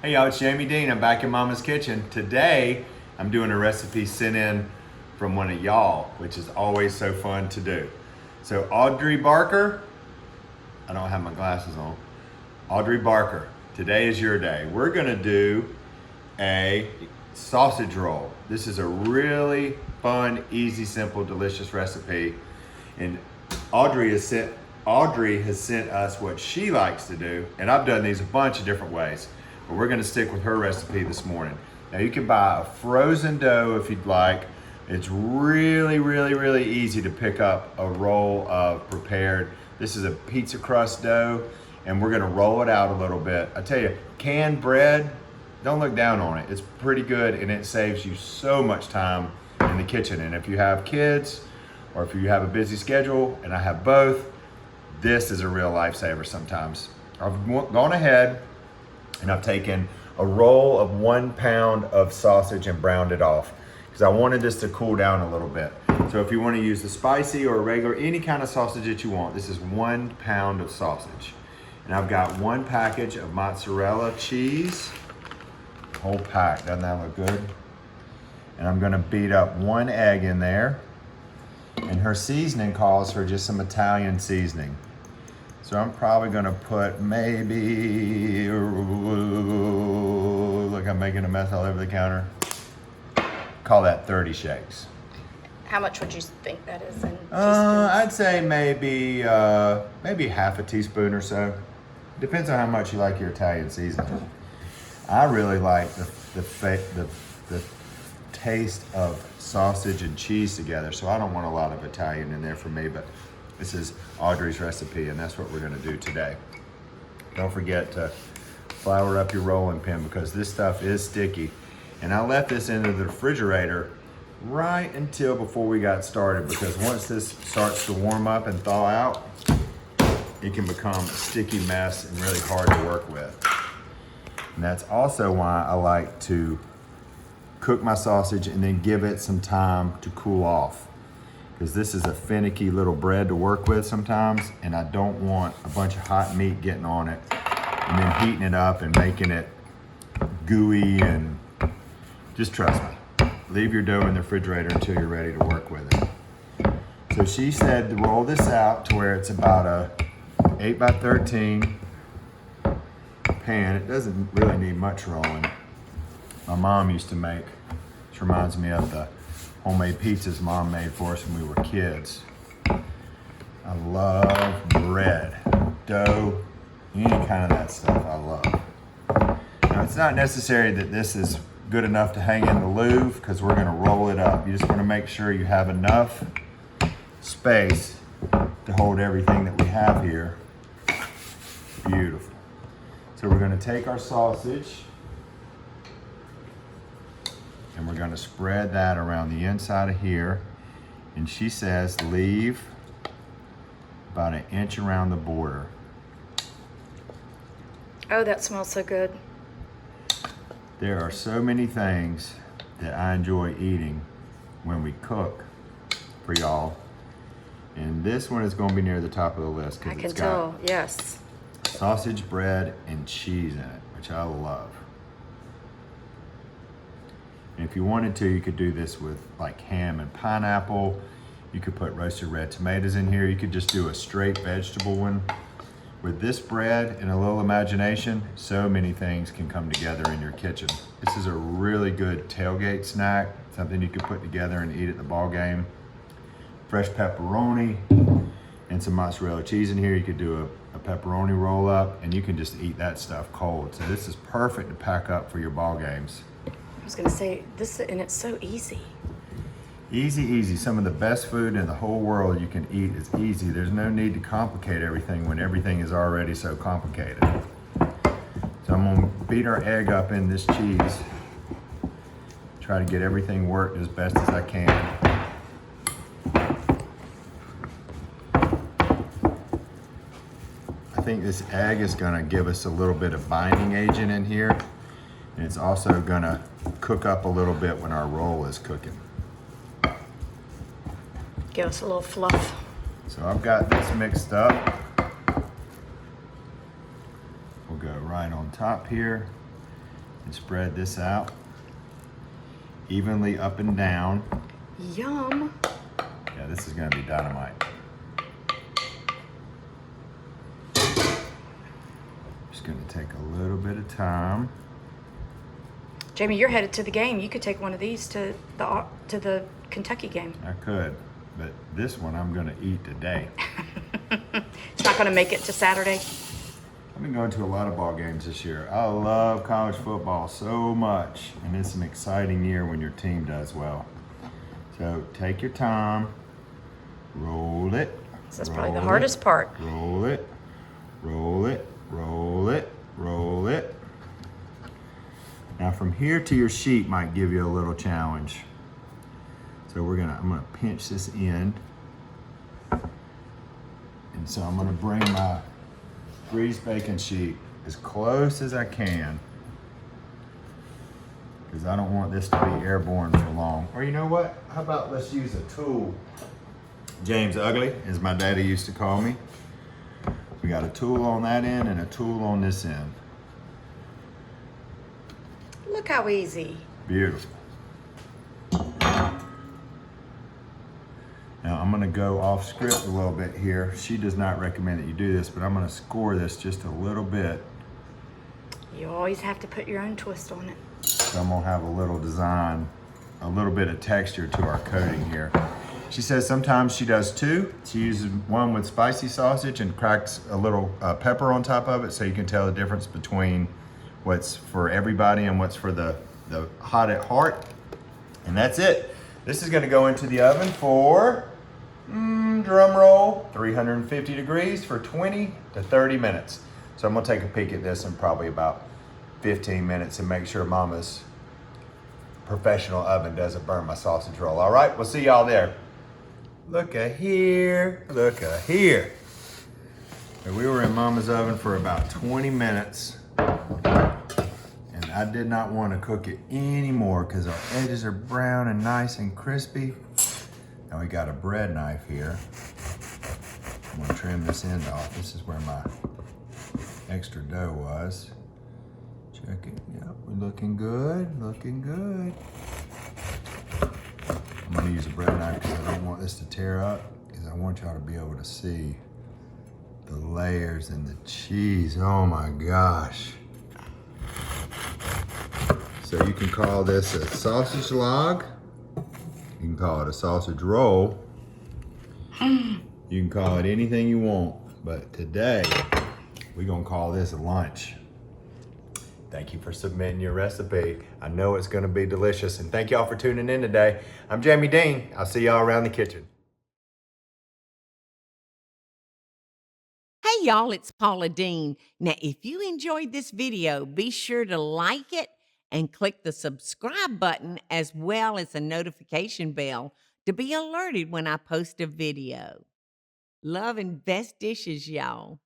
Hey y'all, it's Jamie Deen. I'm back in Mama's Kitchen. Today, I'm doing a recipe sent in from one of y'all, which is always so fun to do. So Audrey Barker, I don't have my glasses on. Audrey Barker, today is your day. We're gonna do a sausage roll. This is a really fun, easy, simple, delicious recipe. And Audrey has sent us what she likes to do, and I've done these a bunch of different ways. But we're gonna stick with her recipe this morning. Now you can buy a frozen dough if you'd like. It's really easy to pick up a roll of prepared. This is a pizza crust dough, and we're gonna roll it out a little bit. I tell you, canned bread, don't look down on it. It's pretty good, and it saves you so much time in the kitchen. And if you have kids, or if you have a busy schedule, and I have both, this is a real lifesaver sometimes. I've gone ahead and I've taken a roll of 1 pound of sausage and browned it off because I wanted this to cool down a little bit. So if you want to use the spicy or regular, any kind of sausage that you want, this is 1 pound of sausage. And I've got 1 package of mozzarella cheese, whole pack, doesn't that look good? And I'm gonna beat up 1 egg in there. And her seasoning calls for just some Italian seasoning. So I'm probably gonna put maybe, look, I'm making a mess all over the counter. Call that 30 shakes. How much would you think that is in teaspoons? I'd say maybe half a teaspoon or so. Depends on how much you like your Italian seasoning. I really like the taste of sausage and cheese together, so I don't want a lot of Italian in there for me, but this is Audrey's recipe, and that's what we're gonna do today. Don't forget to flour up your rolling pin because this stuff is sticky. And I left this into the refrigerator right until before we got started because once this starts to warm up and thaw out, it can become a sticky mess and really hard to work with. And that's also why I like to cook my sausage and then give it some time to cool off. Because this is a finicky little bread to work with sometimes, and I don't want a bunch of hot meat getting on it and then heating it up and making it gooey. And just trust me, leave your dough in the refrigerator until you're ready to work with it. So she said to roll this out to where it's about a 8 by 13 pan. It doesn't really need much rolling. My mom used to make, which reminds me of the homemade pizzas Mom made for us when we were kids. I love bread, dough, any kind of that stuff I love. Now it's not necessary that this is good enough to hang in the Louvre because we're gonna roll it up. You just wanna make sure you have enough space to hold everything that we have here. Beautiful. So we're gonna take our sausage and we're gonna spread that around the inside of here. And she says leave about 1 inch around the border. Oh, that smells so good. There are so many things that I enjoy eating when we cook for y'all. And this one is gonna be near the top of the list I because can it's tell, got yes. sausage, bread, and cheese in it, which I love. And if you wanted to, you could do this with like ham and pineapple. You could put roasted red tomatoes in here. You could just do a straight vegetable one. With this bread and a little imagination, so many things can come together in your kitchen. This is a really good tailgate snack, something you could put together and eat at the ball game. Fresh pepperoni and some mozzarella cheese in here. You could do a pepperoni roll up and you can just eat that stuff cold. So this is perfect to pack up for your ball games. I was gonna say, this, and it's so easy. Easy. Some of the best food in the whole world you can eat is easy. There's no need to complicate everything when everything is already so complicated. So I'm gonna beat our egg up in this cheese. Try to get everything worked as best as I can. I think this egg is gonna give us a little bit of binding agent in here. And it's also gonna cook up a little bit when our roll is cooking. Give us a little fluff. So I've got this mixed up. We'll go right on top here. And spread this out evenly up and down. Yum. Yeah, this is gonna be dynamite. Just gonna take a little bit of time. Jamie, you're headed to the game. You could take one of these to the Kentucky game. I could, but this one I'm gonna eat today. It's not going to make it to Saturday. I've been going to a lot of ball games this year. I love college football so much, and it's an exciting year when your team does well. So take your time, roll it. This is probably the hardest part. Roll it, roll it, roll it, roll it. Now from here to your sheet might give you a little challenge. So I'm gonna pinch this end. And so I'm gonna bring my greased bacon sheet as close as I can, because I don't want this to be airborne for long. Or you know what? How about let's use a tool. James Ugly, as my daddy used to call me. We got a tool on that end and a tool on this end. Look how easy. Beautiful. Now I'm gonna go off script a little bit here. She does not recommend that you do this, but I'm gonna score this just a little bit. You always have to put your own twist on it. So I'm gonna have a little design, a little bit of texture to our coating here. She says sometimes she does two. She uses one with spicy sausage and cracks a little pepper on top of it, so you can tell the difference between what's for everybody and what's for the hot at heart. And that's it. This is gonna go into the oven for, drum roll, 350 degrees for 20 to 30 minutes. So I'm gonna take a peek at this in probably about 15 minutes and make sure Mama's professional oven doesn't burn my sausage roll. All right, we'll see y'all there. Look at here, look at here. And we were in Mama's oven for about 20 minutes. And I did not want to cook it anymore because our edges are brown and nice and crispy. Now we got a bread knife here. I'm gonna trim this end off. This is where my extra dough was. Check it, yep, we're looking good, looking good. I'm gonna use a bread knife because I don't want this to tear up, because I want y'all to be able to see the layers and the cheese. Oh my gosh. So you can call this a sausage log. You can call it a sausage roll. You can call it anything you want, but today we're gonna call this a lunch. Thank you for submitting your recipe. I know it's gonna be delicious, and thank y'all for tuning in today. I'm Jamie Deen. I'll see y'all around the kitchen. Hey y'all, it's Paula Deen. Now, if you enjoyed this video, be sure to like it and click the subscribe button as well as the notification bell to be alerted when I post a video. Love and best dishes, y'all.